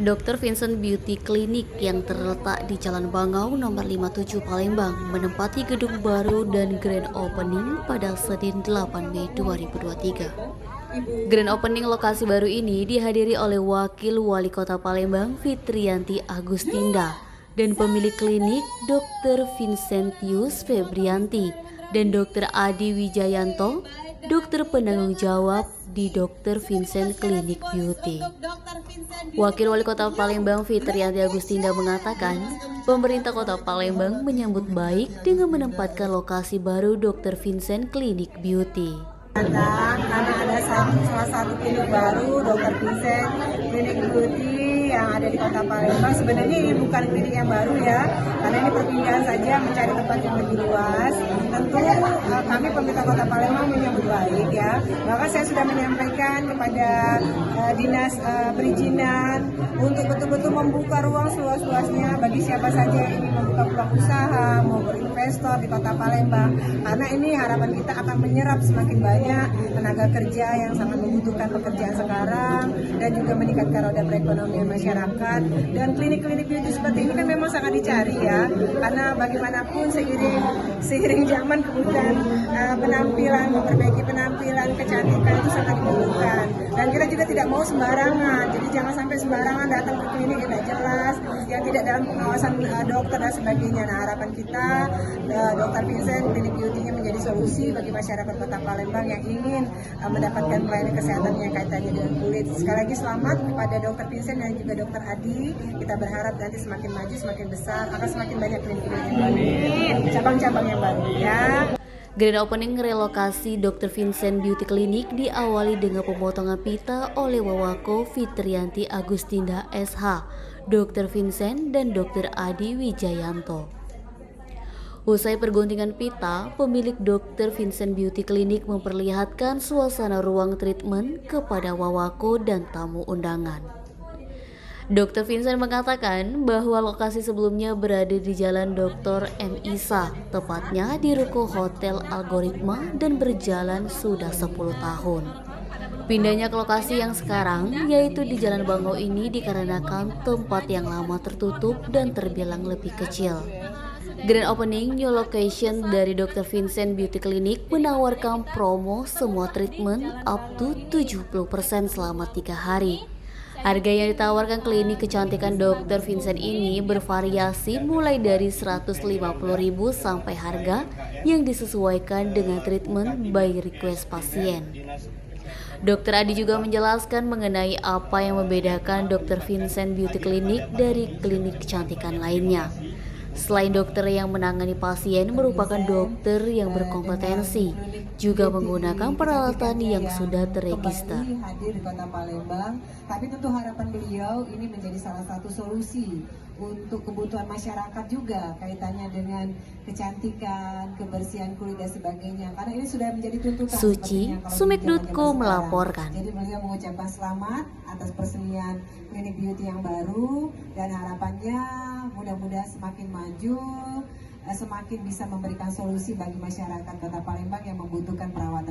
Dr. Vincent Beauty Clinic yang terletak di Jalan Bangau nomor 57 Palembang menempati gedung baru dan grand opening pada Senin 8 Mei 2023. Grand opening lokasi baru ini dihadiri oleh Wakil Wali Kota Palembang Fitriyanti Agustinda dan pemilik klinik Dr. Vincentius Febrianti dan Dr. Adi Wijayanto, dokter penanggung jawab di Dr. Vincent Clinic Beauty. Wakil Wali Kota Palembang Fitriyanti Agustinda mengatakan, pemerintah Kota Palembang menyambut baik dengan menempatkan lokasi baru Dr. Vincent Clinic Beauty. Karena ada salah satu klinik baru, Dr. Vincent Clinic Beauty yang ada di Kota Palembang. Sebenarnya ini bukan klinik yang baru ya, karena ini perpindahan saja mencari tempat yang lebih luas. Tentu kami pemerintah Kota Palembang menyambut baik ya. Maka saya sudah menyampaikan kepada dinas perizinan untuk betul-betul membuka ruang seluas-luasnya bagi siapa saja yang ingin membuka peluang usaha, mau berinvestor di Kota Palembang. Karena ini harapan kita akan menyerap semakin banyak tenaga kerja yang sangat membutuhkan pekerjaan sekarang dan juga meningkatkan roda perekonomian masyarakat. Dan klinik-klinik beauty seperti ini kan memang sangat dicari ya, karena bagaimanapun seiring zaman kebutuhan penampilan, memperbaiki penampilan, kecantikan itu sangat dibutuhkan. Dan kita juga tidak mau sembarangan, jadi jangan sampai sembarangan datang ke klinik yang tidak jelas, yang tidak dalam pengawasan dokter dan sebagainya. Nah, harapan kita Dr. Vincent Clinic Beauty-nya menjadi solusi bagi masyarakat Kota Palembang yang ingin mendapatkan pelayanan kesehatan yang kaitannya dengan kulit. Sekali lagi selamat kepada Dr. Vincent dan juga Dr. Adi. Kita berharap nanti semakin maju, semakin besar, akan semakin banyak klinik-klinik yang baru, cabang-cabang yang baru ya. Grand opening relokasi Dr. Vincent Beauty Clinic diawali dengan pemotongan pita oleh Wawako Fitriyanti Agustinda SH, Dr. Vincent dan Dr. Adi Wijayanto. Usai perguntingan pita, pemilik Dr. Vincent Beauty Clinic memperlihatkan suasana ruang treatment kepada Wawako dan tamu undangan. Dr. Vincent mengatakan bahwa lokasi sebelumnya berada di Jalan Dr. M. Isa, tepatnya di ruko Hotel Algoritma dan berjalan sudah 10 tahun. Pindahnya ke lokasi yang sekarang, yaitu di Jalan Bangau ini dikarenakan tempat yang lama tertutup dan terbilang lebih kecil. Grand opening new location dari Dr. Vincent Beauty Clinic menawarkan promo semua treatment up to 70% selama 3 hari. Harga yang ditawarkan klinik kecantikan Dr. Vincent ini bervariasi mulai dari 150.000 sampai harga yang disesuaikan dengan treatment by request pasien. Dr. Adi juga menjelaskan mengenai apa yang membedakan Dr. Vincent Beauty Clinic dari klinik kecantikan lainnya. Selain dokter yang menangani pasien merupakan dokter yang berkompetensi, juga menggunakan peralatan yang sudah terregister. Hadir di Kota Palembang, tapi tentu harapan beliau ini menjadi salah satu solusi untuk kebutuhan masyarakat juga kaitannya dengan kecantikan, kebersihan kulit dan sebagainya. Karena ini sudah menjadi tuntutan. Suci Sumik.co melaporkan. Jadi beliau mengucapkan selamat atas peresmian klinik beauty yang baru dan harapannya mudah-mudahan semakin maju, semakin bisa memberikan solusi bagi masyarakat Kota Palembang yang membutuhkan perawatan.